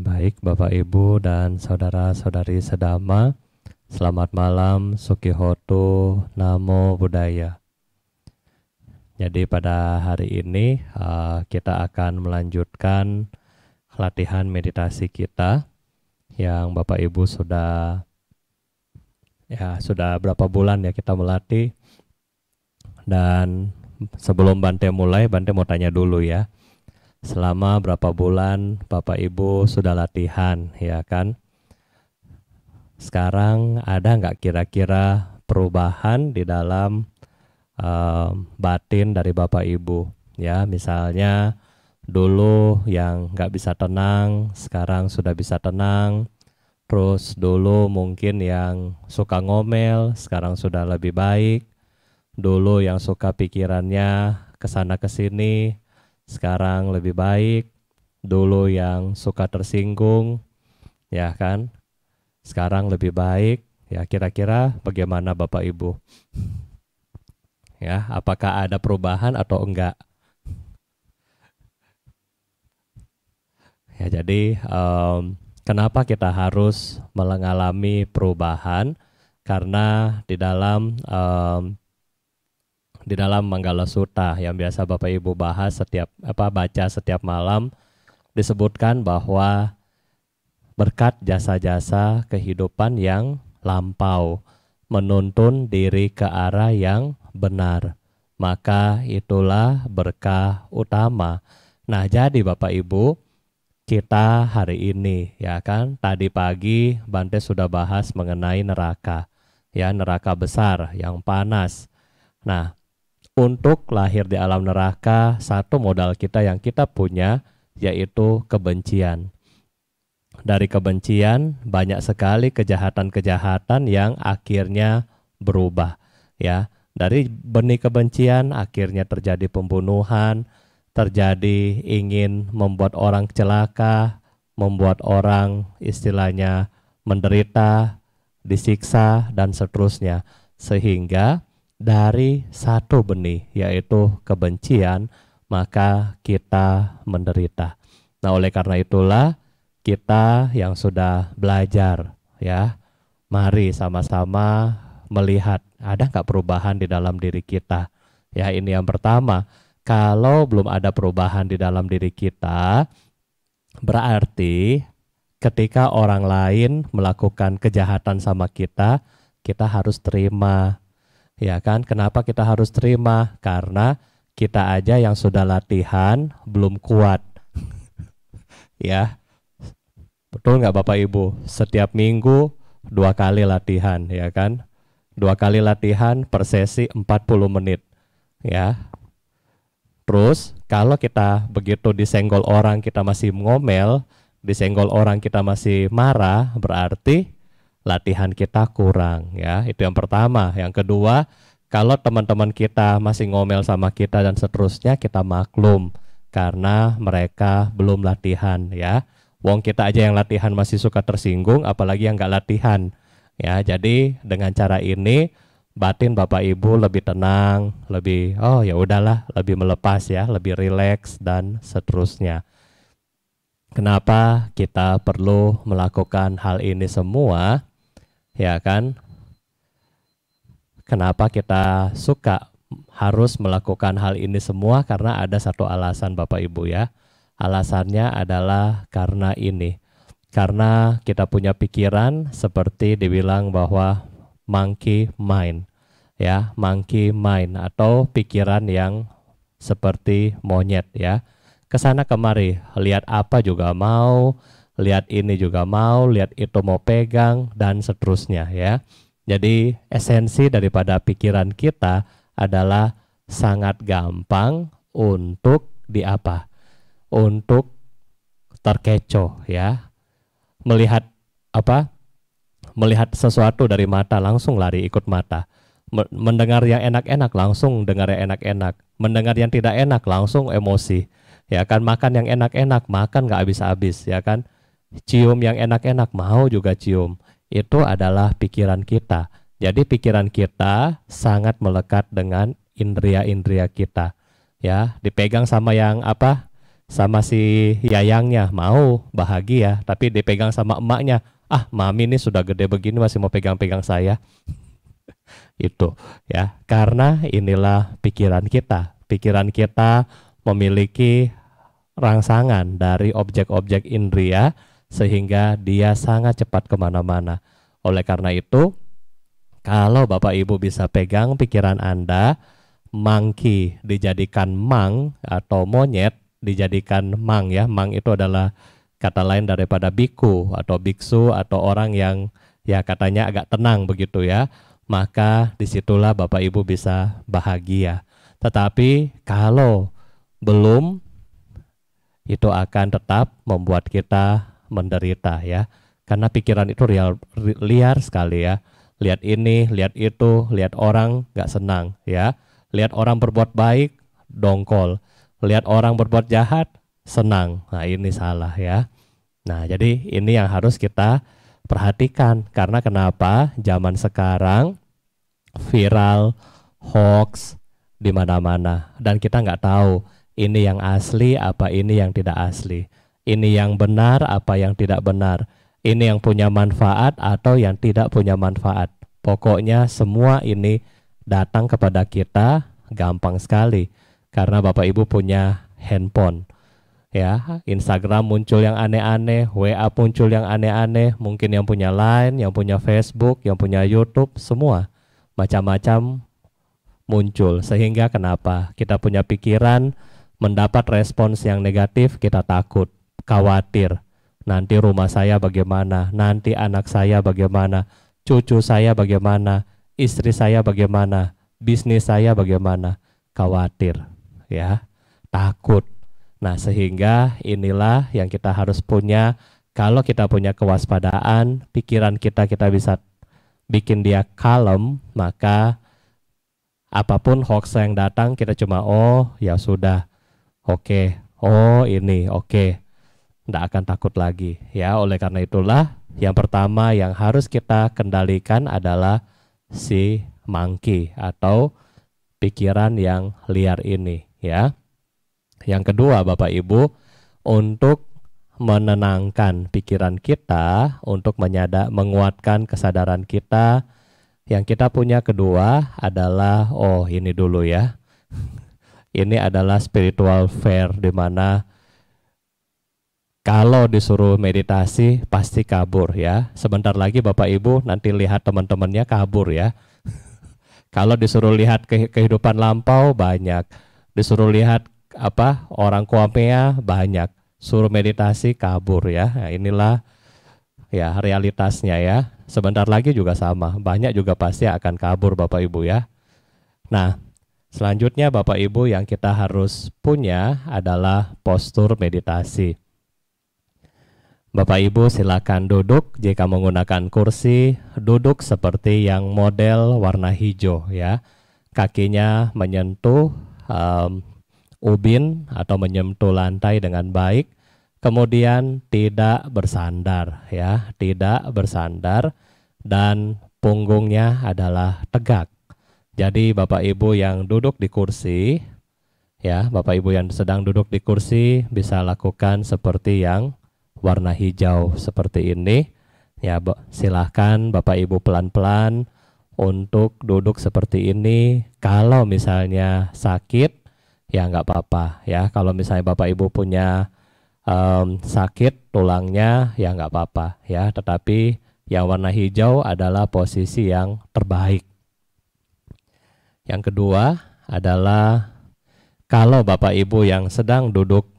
Baik Bapak Ibu dan saudara-saudari sedama, selamat malam, Sukihoto, Namo Buddhaya. Jadi pada hari ini kita akan melanjutkan latihan meditasi kita yang Bapak Ibu sudah berapa bulan ya kita melatih. Dan sebelum Bante mulai, Bante mau tanya dulu ya. Selama berapa bulan Bapak Ibu sudah latihan, ya kan? Sekarang ada nggak kira-kira perubahan di dalam batin dari Bapak Ibu? Ya, misalnya dulu yang nggak bisa tenang, sekarang sudah bisa tenang. Terus dulu mungkin yang suka ngomel, sekarang sudah lebih baik. Dulu yang suka pikirannya kesana kesini, sekarang lebih baik. Dulu yang suka tersinggung, ya kan? Sekarang lebih baik. Ya, kira-kira bagaimana Bapak Ibu? Ya, apakah ada perubahan atau enggak? Ya, jadi kenapa kita harus mengalami perubahan? Karena di dalam Manggala Sutta yang biasa Bapak Ibu bahas baca setiap malam, disebutkan bahwa berkat jasa-jasa kehidupan yang lampau menuntun diri ke arah yang benar, maka itulah berkah utama. Nah, jadi Bapak Ibu, kita hari ini ya kan, tadi pagi Bante sudah bahas mengenai neraka, ya, neraka besar yang panas. Nah, untuk lahir di alam neraka, satu modal kita yang kita punya yaitu kebencian. Dari kebencian banyak sekali kejahatan-kejahatan yang akhirnya berubah, ya. Dari benih kebencian akhirnya terjadi pembunuhan, terjadi ingin membuat orang celaka, membuat orang istilahnya menderita, disiksa dan seterusnya. Sehingga dari satu benih yaitu kebencian, maka kita menderita. Nah, oleh karena itulah kita yang sudah belajar, ya, mari sama-sama melihat ada nggak perubahan di dalam diri kita. Ya, ini yang pertama. Kalau belum ada perubahan di dalam diri kita, berarti ketika orang lain melakukan kejahatan sama kita, kita harus terima. Ya kan, kenapa kita harus terima? Karena kita aja yang sudah latihan belum kuat. Ya, betul nggak Bapak Ibu? Setiap minggu 2 kali latihan, ya kan? 2 kali latihan per sesi 40 menit. Ya. Terus kalau kita begitu disenggol orang kita masih ngomel, disenggol orang kita masih marah, berarti latihan kita kurang, ya. Itu yang pertama. Yang kedua, kalau teman-teman kita masih ngomel sama kita dan seterusnya, kita maklum karena mereka belum latihan, ya. Wong kita aja yang latihan masih suka tersinggung, apalagi yang nggak latihan, ya. Jadi dengan cara ini batin Bapak Ibu lebih tenang, lebih ya udahlah, lebih melepas, ya, lebih rileks dan seterusnya. Kenapa kita perlu melakukan hal ini semua? Ya kan, kenapa kita suka harus melakukan hal ini semua? Karena ada satu alasan Bapak Ibu, ya. Alasannya adalah karena ini. Karena kita punya pikiran seperti dibilang bahwa monkey mind, ya, monkey mind atau pikiran yang seperti monyet, ya. Kesana kemari, lihat apa juga mau, lihat ini juga mau, lihat itu mau pegang, dan seterusnya, ya. Jadi esensi daripada pikiran kita adalah sangat gampang untuk untuk terkecoh, ya. Melihat melihat sesuatu dari mata langsung lari ikut mata. Mendengar yang enak-enak langsung dengar yang enak-enak. Mendengar yang tidak enak langsung emosi. Ya kan, makan yang enak-enak, makan nggak habis-habis, ya kan. Cium yang enak-enak, mau juga cium. Itu adalah pikiran kita. Jadi pikiran kita sangat melekat dengan indria-indria kita. Ya, dipegang sama yang sama si yayangnya mau bahagia, tapi dipegang sama emaknya. Ah, mami ini sudah gede begini masih mau pegang-pegang saya. Itu ya, karena inilah pikiran kita. Pikiran kita memiliki rangsangan dari objek-objek indria sehingga dia sangat cepat kemana-mana. Oleh karena itu, kalau Bapak Ibu bisa pegang pikiran Anda, monkey dijadikan mang atau monyet dijadikan mang ya. Mang itu adalah kata lain daripada biku atau biksu atau orang yang ya katanya agak tenang begitu ya. Maka disitulah Bapak Ibu bisa bahagia. Tetapi kalau belum, itu akan tetap membuat kita menderita ya. Karena pikiran itu liar sekali ya. Lihat ini, lihat itu, lihat orang gak senang ya. Lihat orang berbuat baik, dongkol. Lihat orang berbuat jahat, senang. Nah ini salah ya. Nah jadi ini yang harus kita perhatikan. Karena kenapa zaman sekarang viral, hoax di mana-mana. Dan kita nggak tahu ini yang asli apa ini yang tidak asli. Ini yang benar apa yang tidak benar. Ini yang punya manfaat atau yang tidak punya manfaat. Pokoknya semua ini datang kepada kita gampang sekali. Karena Bapak Ibu punya handphone. Ya, Instagram muncul yang aneh-aneh, WA muncul yang aneh-aneh, mungkin yang punya Line, yang punya Facebook, yang punya YouTube, semua macam-macam muncul. Sehingga kenapa? Kita punya pikiran, mendapat respons yang negatif, kita takut, khawatir. Nanti rumah saya bagaimana, nanti anak saya bagaimana, cucu saya bagaimana, istri saya bagaimana, bisnis saya bagaimana, khawatir, ya, takut. Nah, sehingga inilah yang kita harus punya. Kalau kita punya kewaspadaan, pikiran kita bisa bikin dia kalem, maka apapun hoax yang datang kita cuma oh ya sudah, oke, oh ini oke. Tidak akan takut lagi ya. Oleh karena itulah yang pertama yang harus kita kendalikan adalah si monkey atau pikiran yang liar ini ya. Yang kedua Bapak Ibu, untuk menenangkan pikiran kita, untuk menguatkan kesadaran kita, yang kita punya kedua adalah oh ini dulu ya. Ini adalah spiritual fair, di mana kalau disuruh meditasi pasti kabur ya. Sebentar lagi Bapak Ibu nanti lihat teman-temannya kabur ya. Kalau disuruh lihat kehidupan lampau banyak. Disuruh lihat orang kuamea banyak. Suruh meditasi kabur ya. Nah, inilah ya realitasnya ya. Sebentar lagi juga sama. Banyak juga pasti akan kabur Bapak Ibu ya. Nah, selanjutnya Bapak Ibu yang kita harus punya adalah postur meditasi. Bapak Ibu silakan duduk, jika menggunakan kursi, duduk seperti yang model warna hijau ya. Kakinya menyentuh ubin atau menyentuh lantai dengan baik, kemudian tidak bersandar ya, tidak bersandar dan punggungnya adalah tegak. Jadi Bapak Ibu yang duduk di kursi ya, Bapak Ibu yang sedang duduk di kursi bisa lakukan seperti yang warna hijau seperti ini ya. Silahkan Bapak Ibu pelan-pelan untuk duduk seperti ini. Kalau misalnya sakit ya nggak apa-apa ya. Kalau misalnya Bapak Ibu punya sakit tulangnya ya nggak apa-apa ya. Tetapi yang warna hijau adalah posisi yang terbaik. Yang kedua adalah kalau Bapak Ibu yang sedang duduk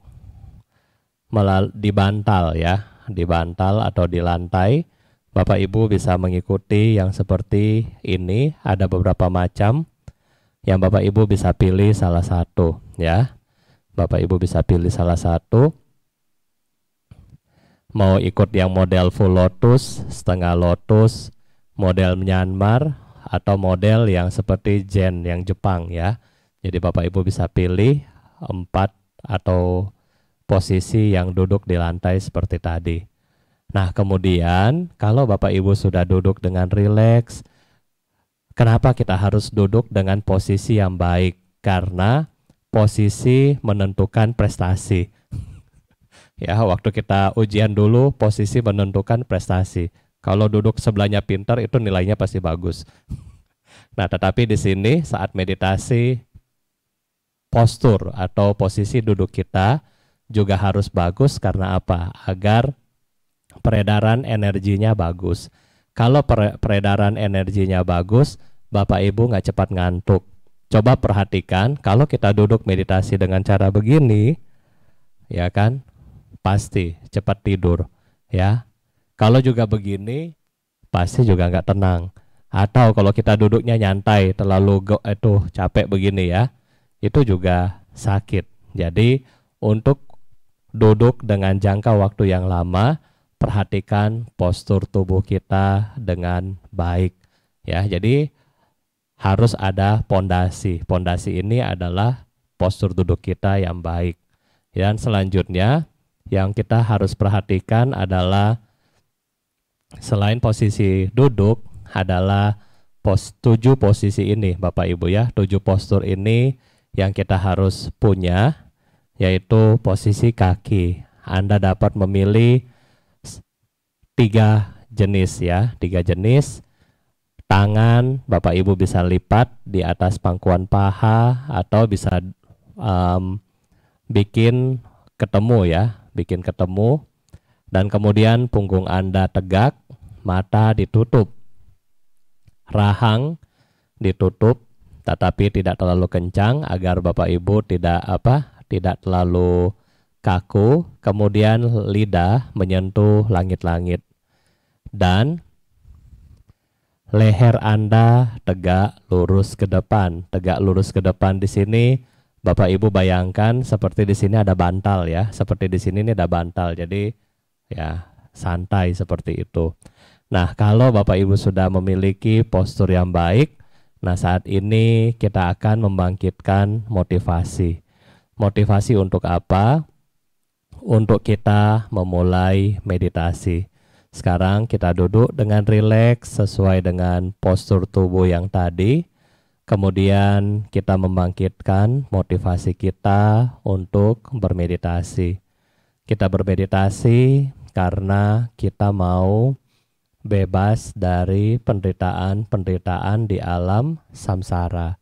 di bantal ya, di bantal atau di lantai, Bapak Ibu bisa mengikuti yang seperti ini. Ada beberapa macam yang Bapak Ibu bisa pilih salah satu ya. Bapak Ibu bisa pilih salah satu. Mau ikut yang model full lotus, setengah lotus, model Myanmar, atau model yang seperti Zen yang Jepang ya. Jadi Bapak Ibu bisa pilih 4 atau posisi yang duduk di lantai seperti tadi. Nah, kemudian kalau Bapak Ibu sudah duduk dengan rileks, kenapa kita harus duduk dengan posisi yang baik? Karena posisi menentukan prestasi. Ya, waktu kita ujian dulu, posisi menentukan prestasi. Kalau duduk sebelahnya pintar, itu nilainya pasti bagus. Nah, tetapi di sini saat meditasi, postur atau posisi duduk kita juga harus bagus karena apa? Agar peredaran energinya bagus. Kalau peredaran energinya bagus, Bapak Ibu nggak cepat ngantuk. Coba perhatikan, kalau kita duduk meditasi dengan cara begini, ya kan, pasti cepat tidur, ya. Kalau juga begini, pasti juga nggak tenang. Atau kalau kita duduknya nyantai, terlalu capek begini ya, itu juga sakit. Jadi untuk duduk dengan jangka waktu yang lama, perhatikan postur tubuh kita dengan baik. Ya, jadi harus ada pondasi. Pondasi ini adalah postur duduk kita yang baik. Dan selanjutnya yang kita harus perhatikan adalah selain posisi duduk adalah 7 posisi ini Bapak Ibu ya. 7 postur ini yang kita harus punya, yaitu posisi kaki. Anda dapat memilih 3 jenis ya, 3 jenis. Tangan Bapak Ibu bisa lipat di atas pangkuan paha atau bisa bikin ketemu ya, bikin ketemu. Dan kemudian punggung Anda tegak, mata ditutup, rahang ditutup, tetapi tidak terlalu kencang agar Bapak Ibu tidak terlalu kaku. Kemudian lidah menyentuh langit-langit dan leher Anda tegak lurus ke depan. Tegak lurus ke depan di sini Bapak Ibu bayangkan seperti di sini ada bantal ya. Seperti di sini ini ada bantal. Jadi ya santai seperti itu. Nah, kalau Bapak Ibu sudah memiliki postur yang baik, nah saat ini kita akan membangkitkan motivasi. Motivasi untuk apa? Untuk kita memulai meditasi. Sekarang kita duduk dengan rileks sesuai dengan postur tubuh yang tadi. Kemudian kita membangkitkan motivasi kita untuk bermeditasi. Kita bermeditasi karena kita mau bebas dari penderitaan-penderitaan di alam samsara.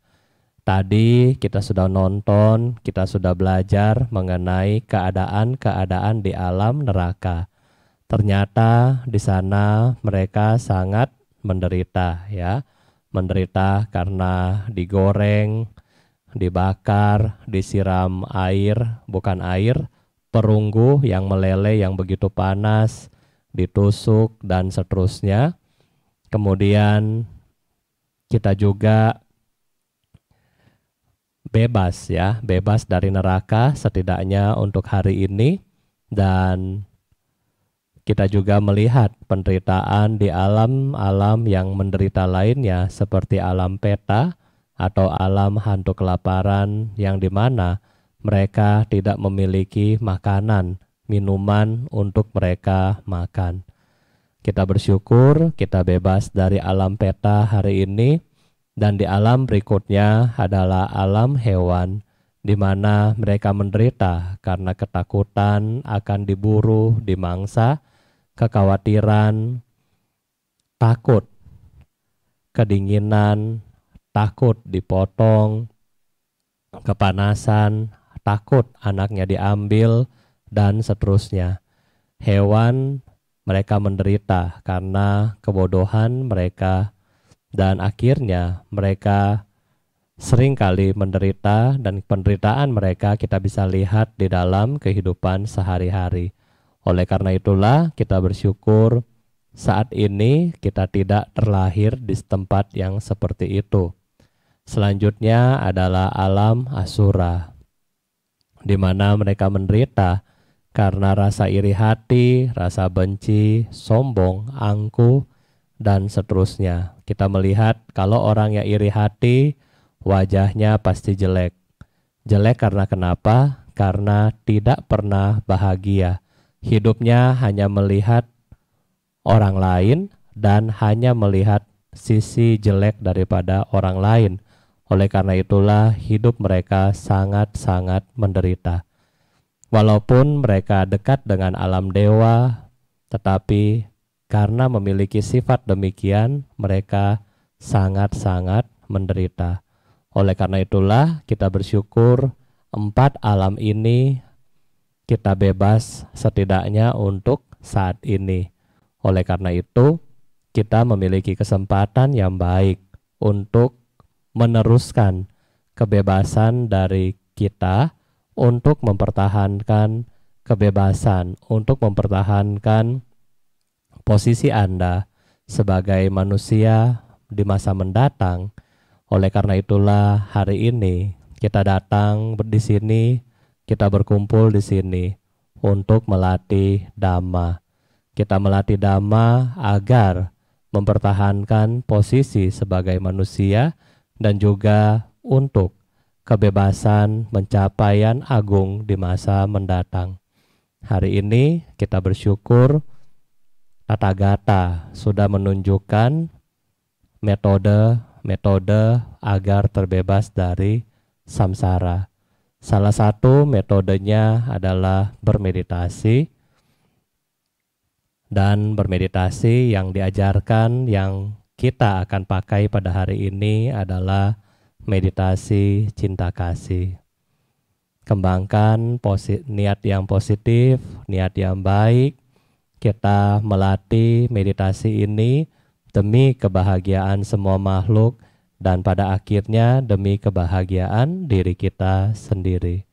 Tadi kita sudah nonton, kita sudah belajar mengenai keadaan-keadaan di alam neraka. Ternyata di sana mereka sangat menderita ya. Menderita karena digoreng, dibakar, disiram air, bukan air, perunggu yang meleleh yang begitu panas, ditusuk dan seterusnya. Kemudian kita juga bebas ya, bebas dari neraka setidaknya untuk hari ini. Dan kita juga melihat penderitaan di alam-alam yang menderita lainnya seperti alam peta atau alam hantu kelaparan yang dimana mereka tidak memiliki makanan, minuman untuk mereka makan. Kita bersyukur kita bebas dari alam peta hari ini, dan di alam berikutnya adalah alam hewan di mana mereka menderita karena ketakutan akan diburu, dimangsa, kekhawatiran, takut, kedinginan, takut dipotong, kepanasan, takut anaknya diambil, dan seterusnya. Hewan mereka menderita karena kebodohan mereka, dan akhirnya mereka seringkali menderita, dan penderitaan mereka kita bisa lihat di dalam kehidupan sehari-hari. Oleh karena itulah kita bersyukur saat ini kita tidak terlahir di tempat yang seperti itu. Selanjutnya adalah alam asura, di mana mereka menderita karena rasa iri hati, rasa benci, sombong, angkuh, dan seterusnya. Kita melihat kalau orang yang iri hati, wajahnya pasti jelek. Jelek karena kenapa? Karena tidak pernah bahagia. Hidupnya hanya melihat orang lain dan hanya melihat sisi jelek daripada orang lain. Oleh karena itulah hidup mereka sangat-sangat menderita. Walaupun mereka dekat dengan alam dewa, tetapi karena memiliki sifat demikian, mereka sangat-sangat menderita. Oleh karena itulah kita bersyukur empat alam ini kita bebas setidaknya untuk saat ini. Oleh karena itu, kita memiliki kesempatan yang baik untuk meneruskan kebebasan dari kita, untuk mempertahankan kebebasan, untuk mempertahankan posisi Anda sebagai manusia di masa mendatang. Oleh karena itulah hari ini kita datang di sini, kita berkumpul di sini untuk melatih Dhamma. Kita melatih Dhamma agar mempertahankan posisi sebagai manusia dan juga untuk kebebasan pencapaian agung di masa mendatang. Hari ini kita bersyukur Tathagata sudah menunjukkan metode agar terbebas dari samsara. Salah satu metodenya adalah bermeditasi, dan bermeditasi yang diajarkan yang kita akan pakai pada hari ini adalah meditasi cinta kasih. Kembangkan niat yang positif, niat yang baik. Kita melatih meditasi ini demi kebahagiaan semua makhluk dan pada akhirnya demi kebahagiaan diri kita sendiri.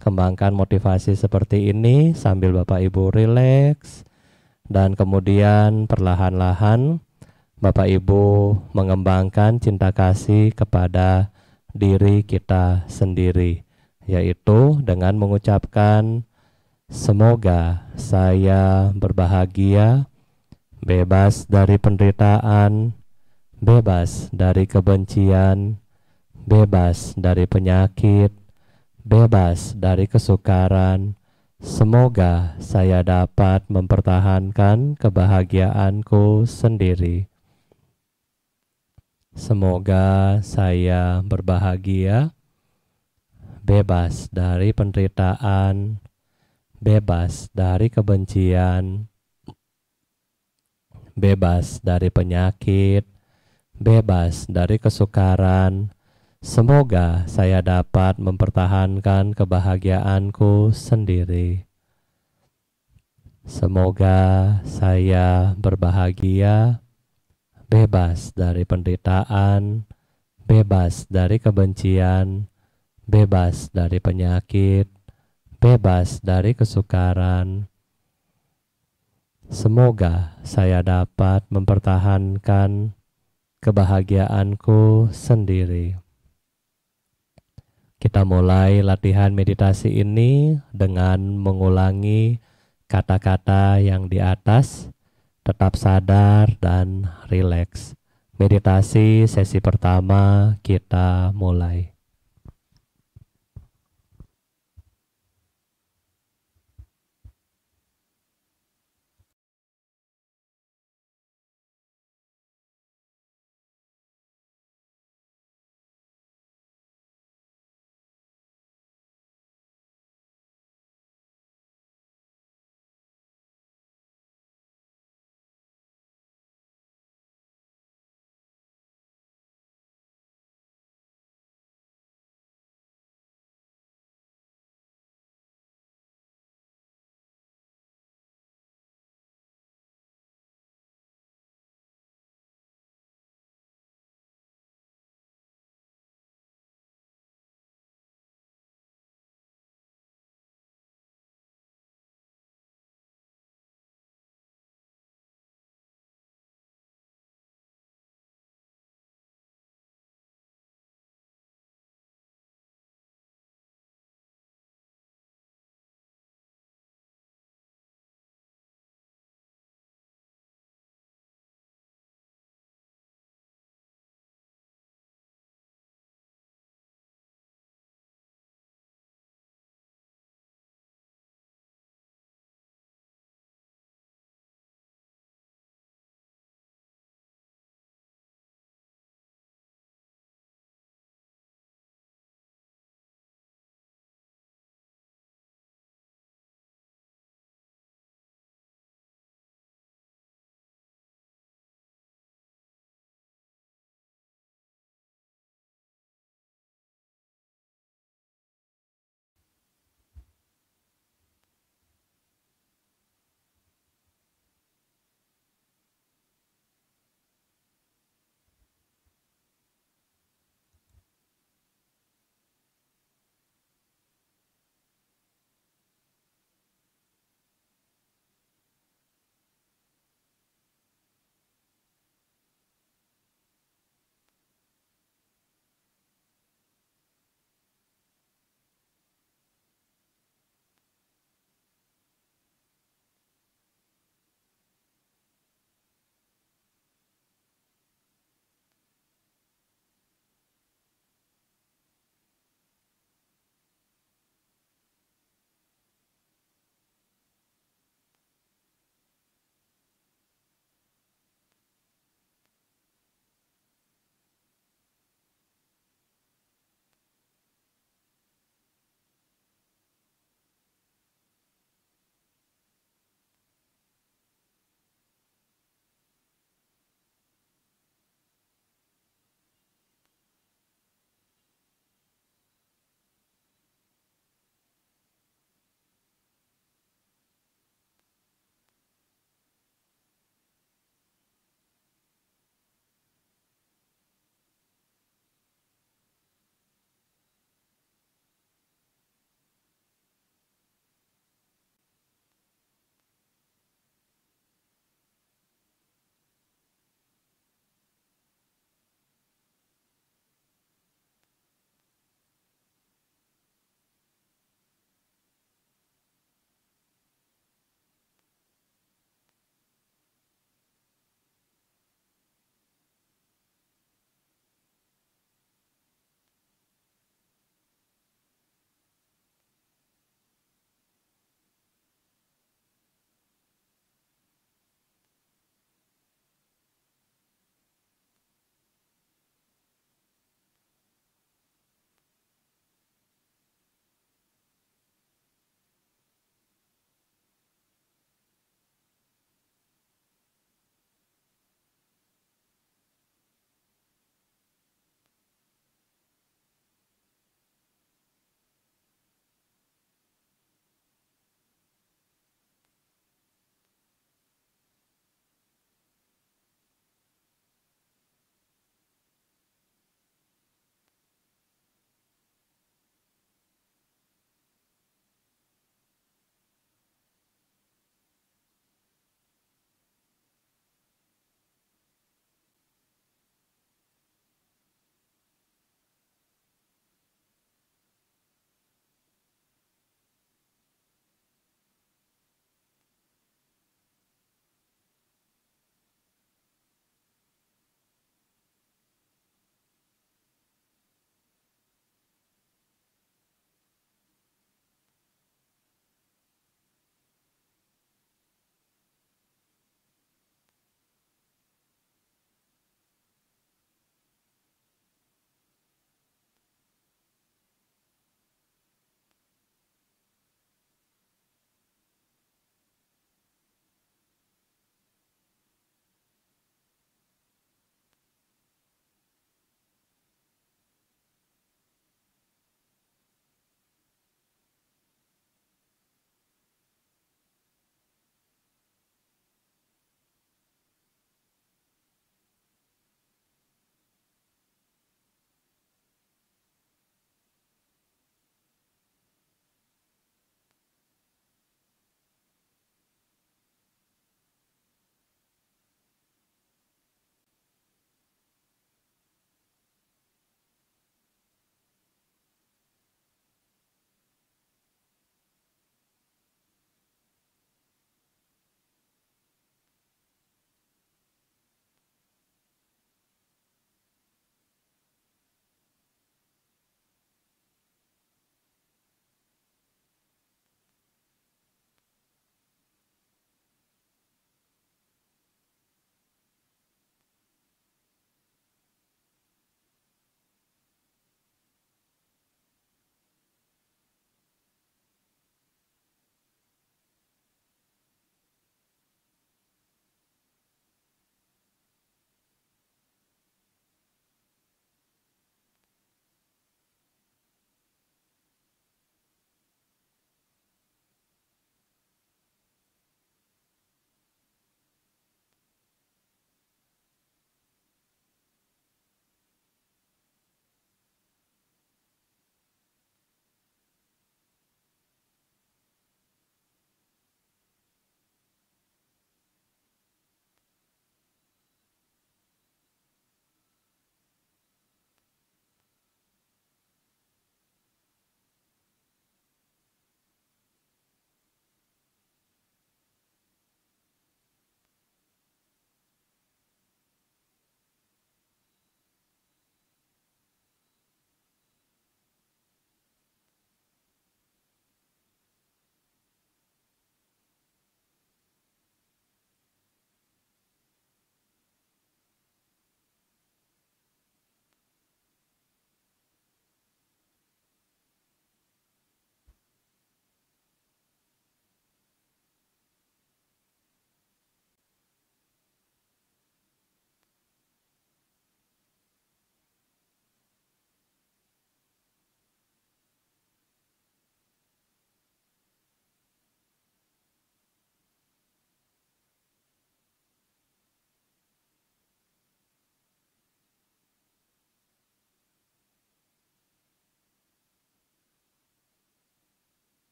Kembangkan motivasi seperti ini sambil Bapak Ibu rileks, dan kemudian perlahan-lahan Bapak Ibu mengembangkan cinta kasih kepada diri kita sendiri, yaitu dengan mengucapkan semoga saya berbahagia, bebas dari penderitaan, bebas dari kebencian, bebas dari penyakit, bebas dari kesukaran. Semoga saya dapat mempertahankan kebahagiaanku sendiri. Semoga saya berbahagia, bebas dari penderitaan, bebas dari kebencian, bebas dari penyakit, bebas dari kesukaran. Semoga saya dapat mempertahankan kebahagiaanku sendiri. Semoga saya berbahagia, bebas dari penderitaan, bebas dari kebencian, bebas dari penyakit, bebas dari kesukaran. Semoga saya dapat mempertahankan kebahagiaanku sendiri. Kita mulai latihan meditasi ini dengan mengulangi kata-kata yang di atas, tetap sadar dan rileks. Meditasi sesi pertama kita mulai.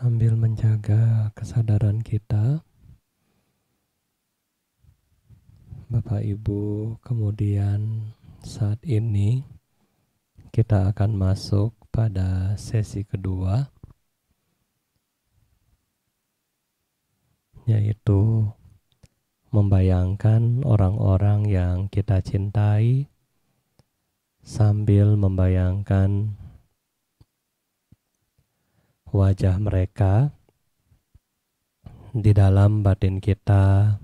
Sambil menjaga kesadaran kita, Bapak Ibu, kemudian saat ini kita akan masuk pada sesi kedua, yaitu membayangkan orang-orang yang kita cintai sambil membayangkan wajah mereka di dalam batin kita.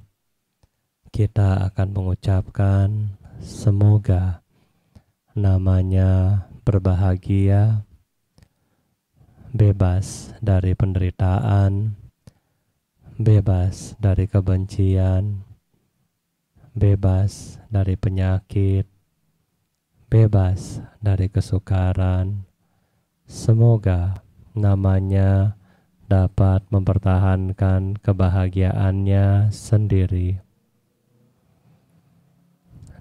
Kita akan mengucapkan semoga namanya berbahagia, bebas dari penderitaan, bebas dari kebencian, bebas dari penyakit, bebas dari kesukaran. Semoga namanya dapat mempertahankan kebahagiaannya sendiri.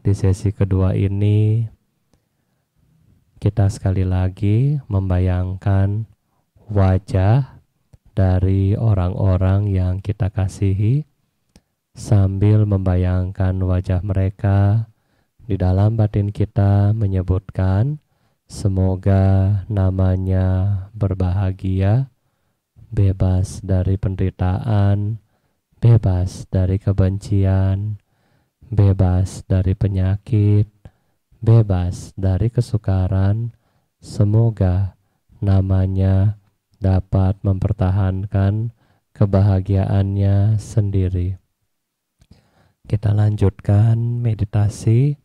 Di sesi kedua ini, kita sekali lagi membayangkan wajah dari orang-orang yang kita kasihi, sambil membayangkan wajah mereka di dalam batin kita menyebutkan semoga namanya berbahagia, bebas dari penderitaan, bebas dari kebencian, bebas dari penyakit, bebas dari kesukaran. Semoga namanya dapat mempertahankan kebahagiaannya sendiri. Kita lanjutkan meditasi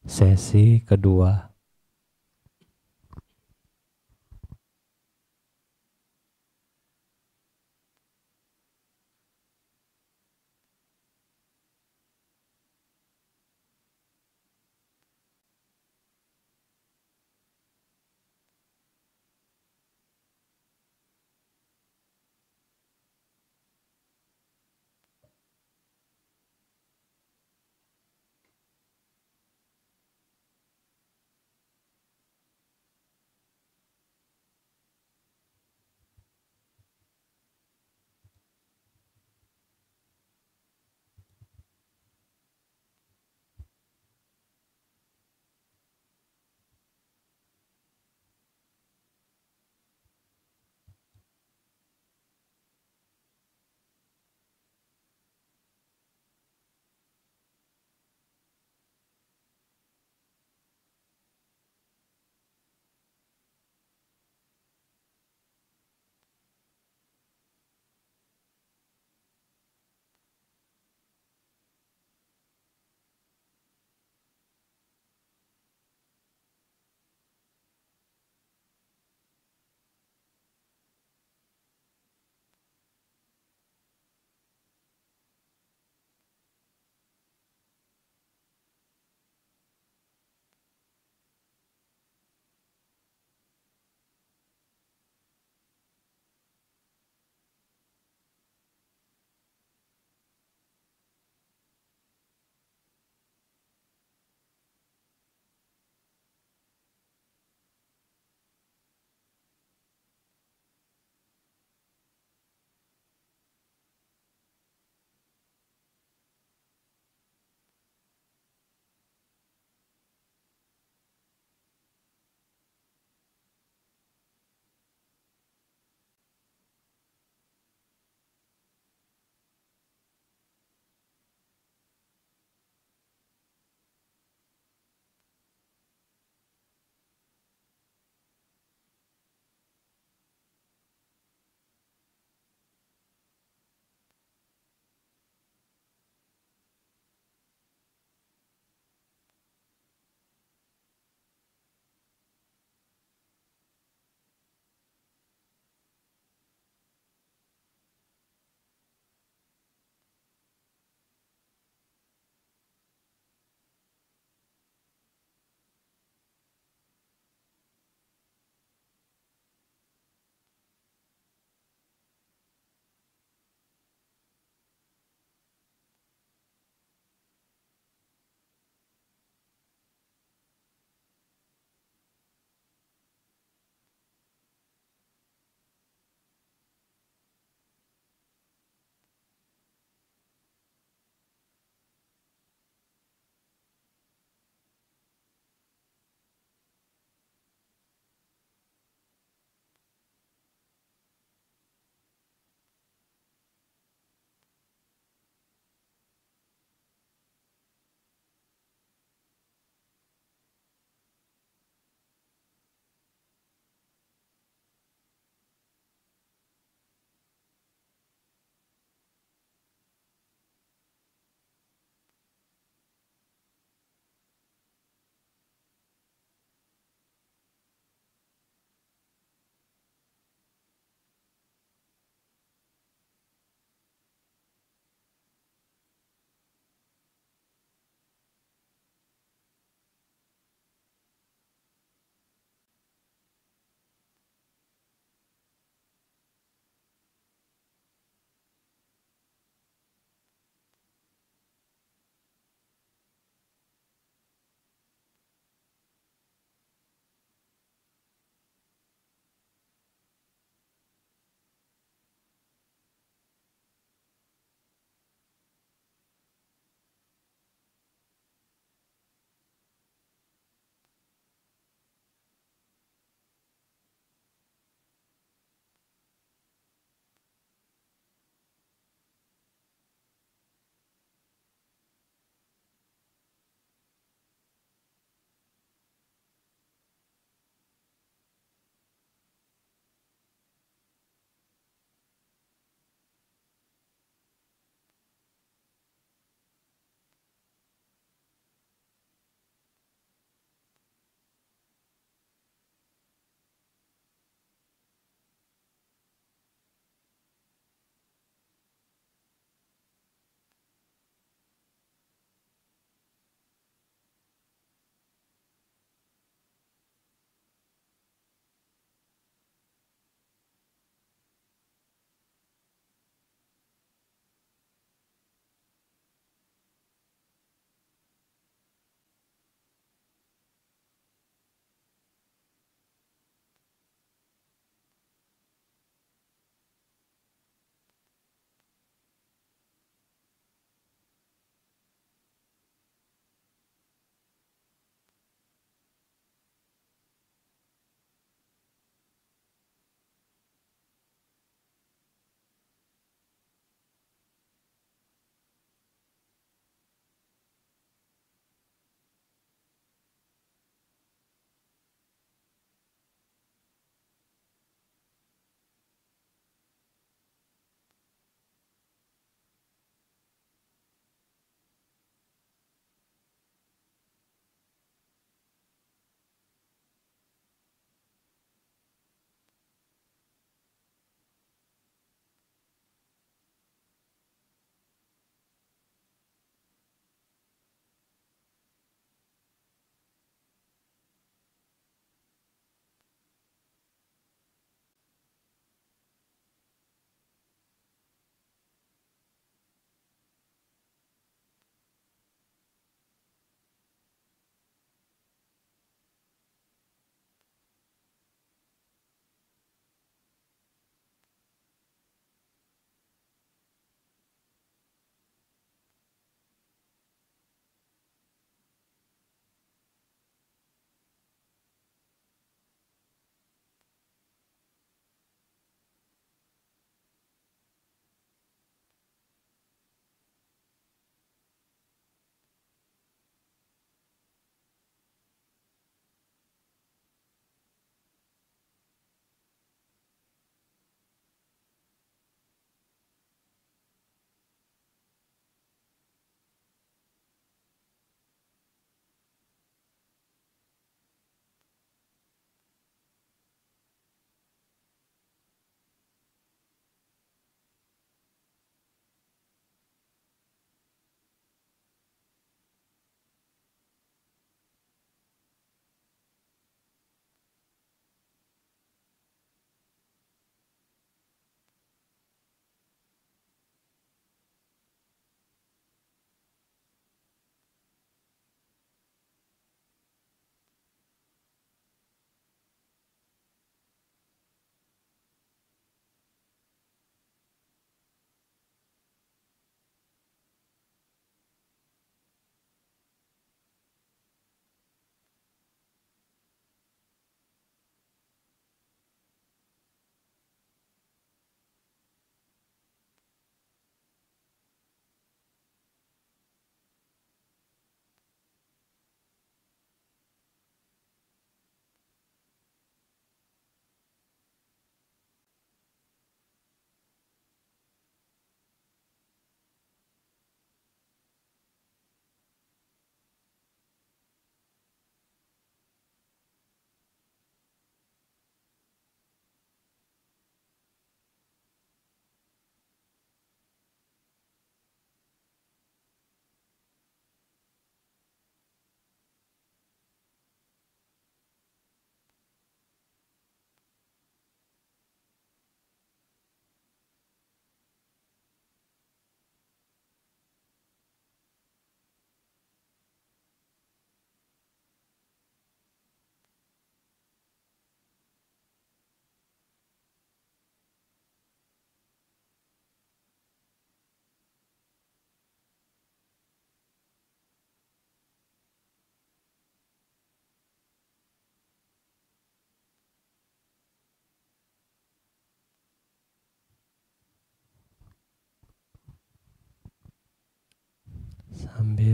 sesi kedua.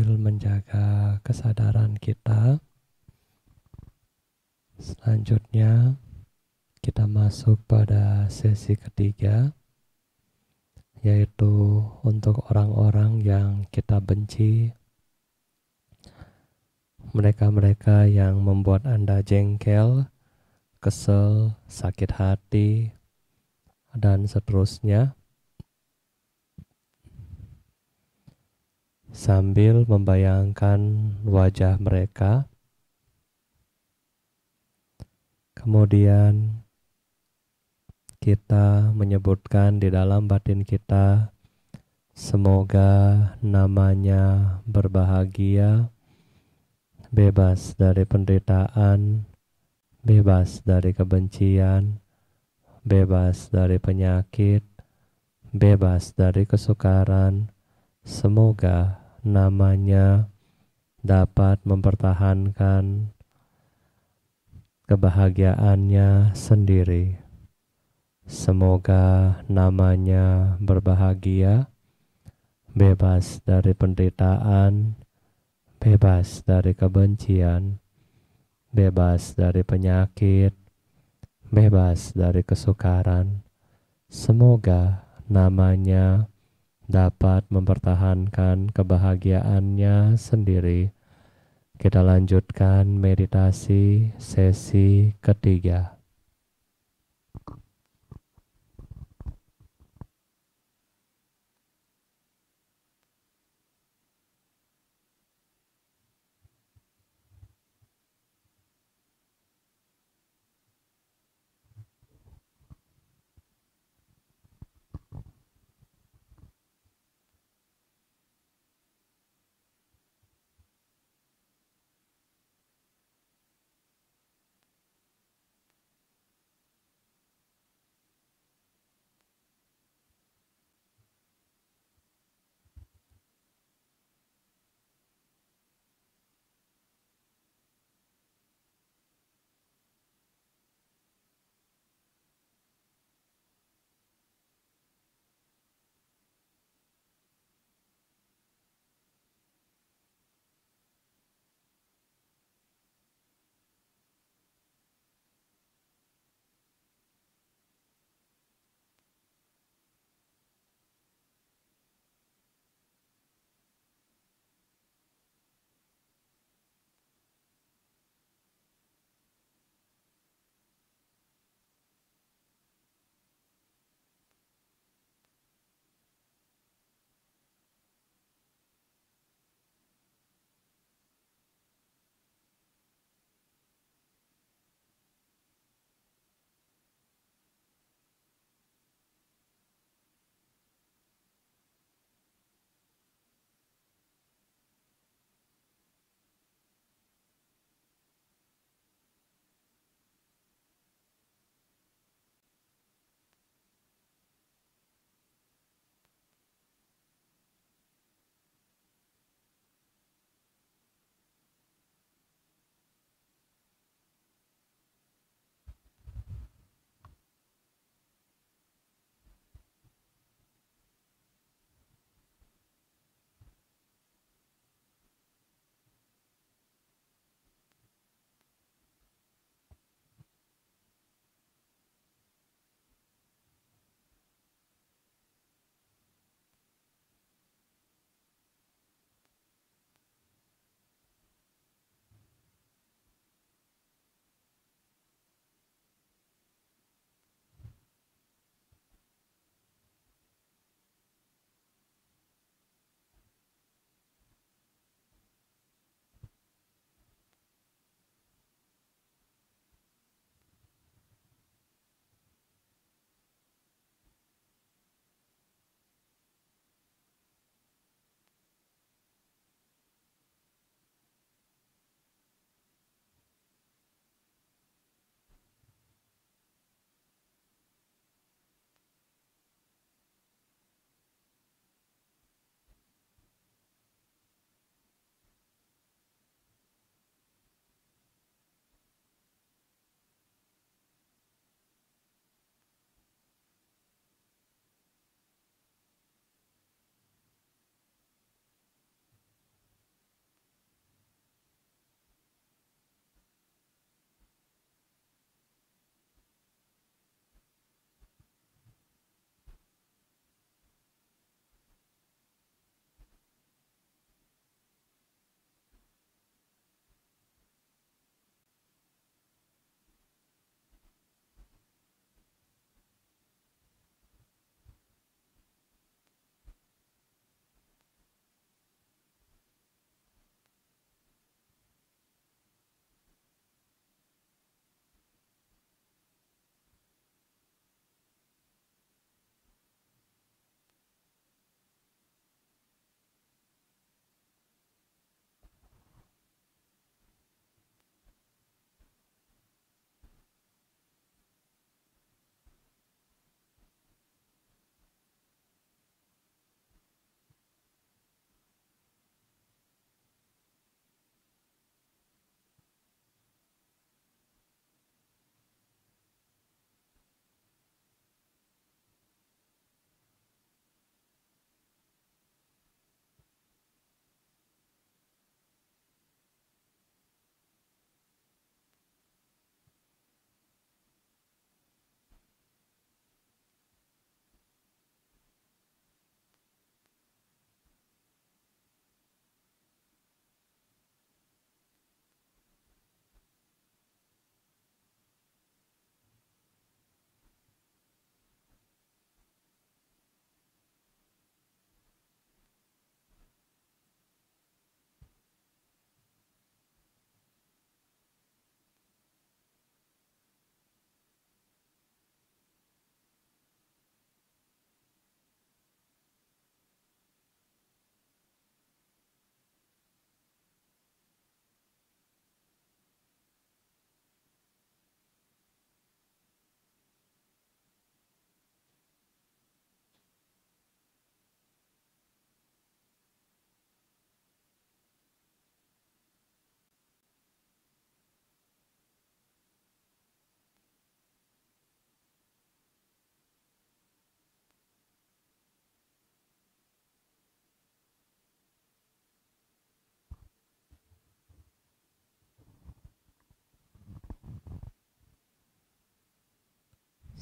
sambil menjaga kesadaran kita. Selanjutnya kita masuk pada sesi ketiga, yaitu untuk orang-orang yang kita benci, mereka-mereka yang membuat Anda jengkel, kesel, sakit hati, dan seterusnya. Sambil membayangkan wajah mereka, kemudian kita menyebutkan di dalam batin kita, semoga namanya berbahagia, bebas dari penderitaan, bebas dari kebencian, bebas dari penyakit, bebas dari kesukaran. Semoga namanya dapat mempertahankan kebahagiaannya sendiri. Semoga namanya berbahagia, bebas dari penderitaan, bebas dari kebencian, bebas dari penyakit, bebas dari kesukaran. Semoga namanya dapat mempertahankan kebahagiaannya sendiri. Kita lanjutkan meditasi sesi ketiga.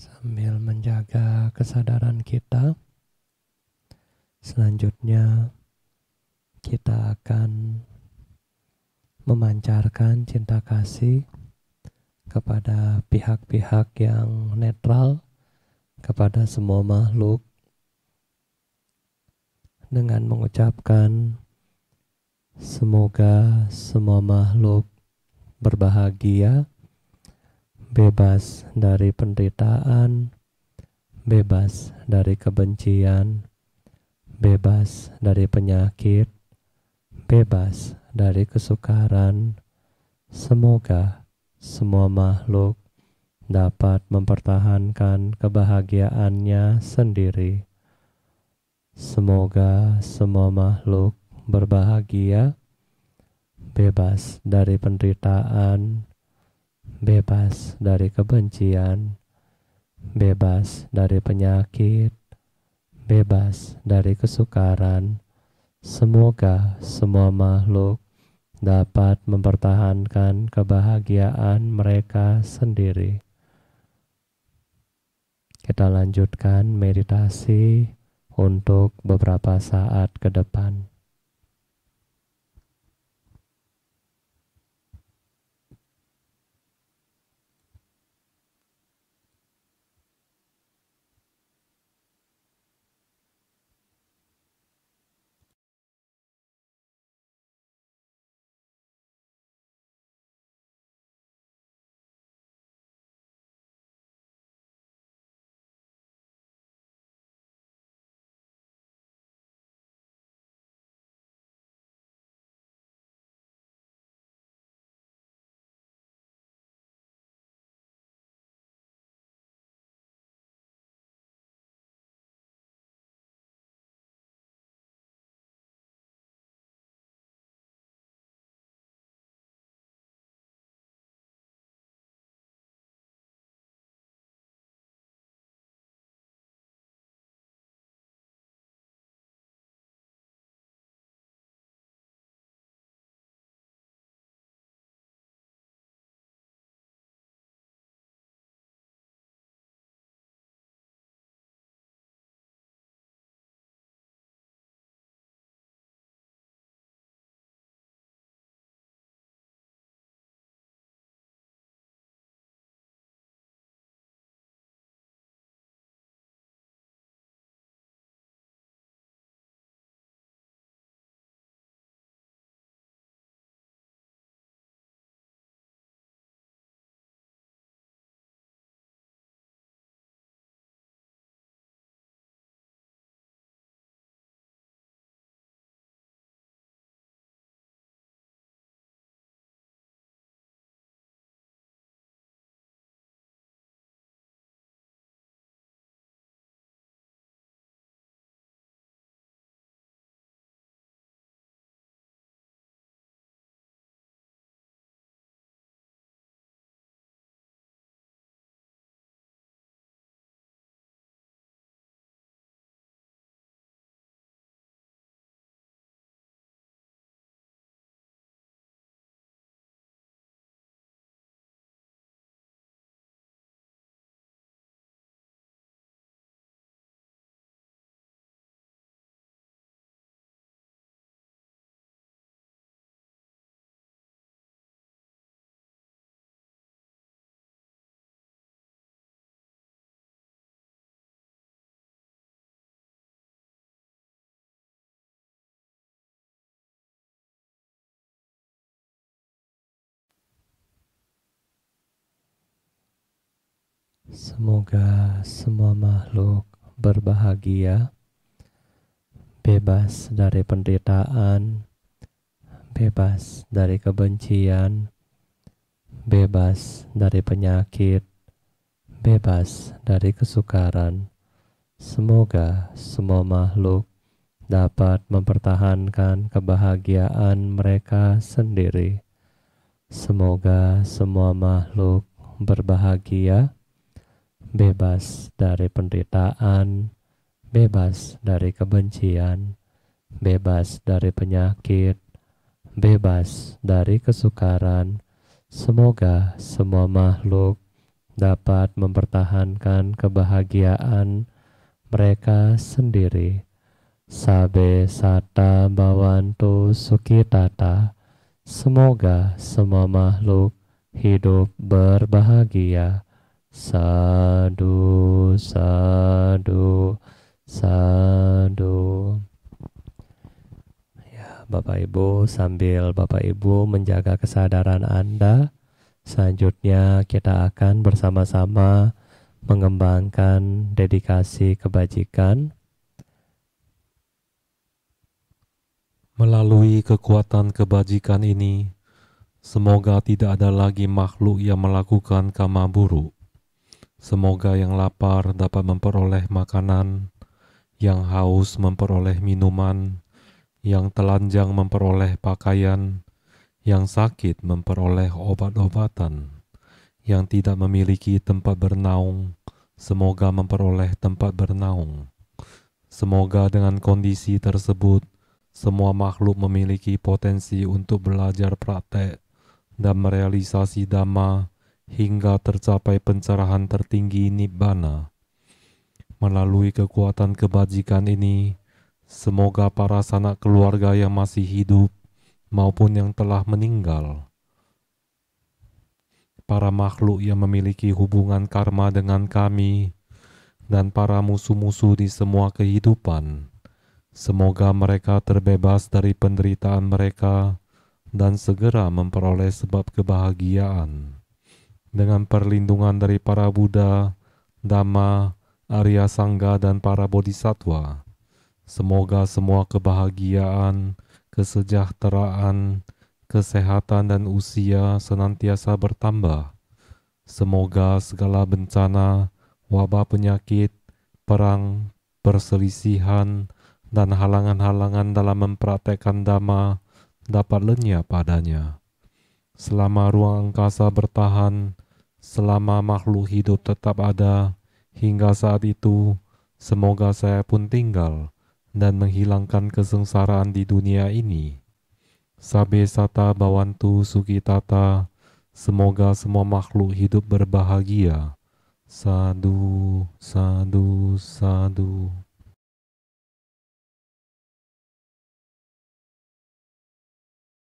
Sambil menjaga kesadaran kita, selanjutnya kita akan memancarkan cinta kasih kepada pihak-pihak yang netral, kepada semua makhluk, dengan mengucapkan semoga semua makhluk berbahagia, bebas dari penderitaan, bebas dari kebencian, bebas dari penyakit, bebas dari kesukaran. Semoga semua makhluk dapat mempertahankan kebahagiaannya sendiri. Semoga semua makhluk berbahagia, bebas dari penderitaan, bebas dari kebencian, bebas dari penyakit, bebas dari kesukaran. Semoga semua makhluk dapat mempertahankan kebahagiaan mereka sendiri. Kita lanjutkan meditasi untuk beberapa saat ke depan. Semoga semua makhluk berbahagia, bebas dari penderitaan, bebas dari kebencian, bebas dari penyakit, bebas dari kesukaran. Semoga semua makhluk dapat mempertahankan kebahagiaan mereka sendiri. Semoga semua makhluk berbahagia, bebas dari penderitaan, bebas dari kebencian, bebas dari penyakit, bebas dari kesukaran. Semoga semua makhluk dapat mempertahankan kebahagiaan mereka sendiri. Sabe sata bawantu sukitata. Semoga semua makhluk hidup berbahagia. Sadu, sadu, sadu. Ya, Bapak Ibu, sambil Bapak Ibu menjaga kesadaran Anda, selanjutnya kita akan bersama-sama mengembangkan dedikasi kebajikan. Melalui kekuatan kebajikan ini, semoga tidak ada lagi makhluk yang melakukan karma buruk. Semoga yang lapar dapat memperoleh makanan, yang haus memperoleh minuman, yang telanjang memperoleh pakaian, yang sakit memperoleh obat-obatan, yang tidak memiliki tempat bernaung, semoga memperoleh tempat bernaung. Semoga dengan kondisi tersebut, semua makhluk memiliki potensi untuk belajar praktek dan merealisasi Dhamma hingga tercapai pencerahan tertinggi Nibbana. Melalui kekuatan kebajikan ini, semoga para sanak keluarga yang masih hidup maupun yang telah meninggal, para makhluk yang memiliki hubungan karma dengan kami, dan para musuh-musuh di semua kehidupan, semoga mereka terbebas dari penderitaan mereka dan segera memperoleh sebab kebahagiaan. Dengan perlindungan dari para Buddha, Dhamma, Arya Sangga dan para Bodhisattva, semoga semua kebahagiaan, kesejahteraan, kesehatan dan usia senantiasa bertambah. Semoga segala bencana, wabah penyakit, perang, perselisihan, dan halangan-halangan dalam mempraktekkan Dhamma dapat lenyap padanya. Selama ruang angkasa bertahan, selama makhluk hidup tetap ada, hingga saat itu, semoga saya pun tinggal dan menghilangkan kesengsaraan di dunia ini. Sabe sata bawantu sukitata, semoga semua makhluk hidup berbahagia. Sadu, sadu, sadu.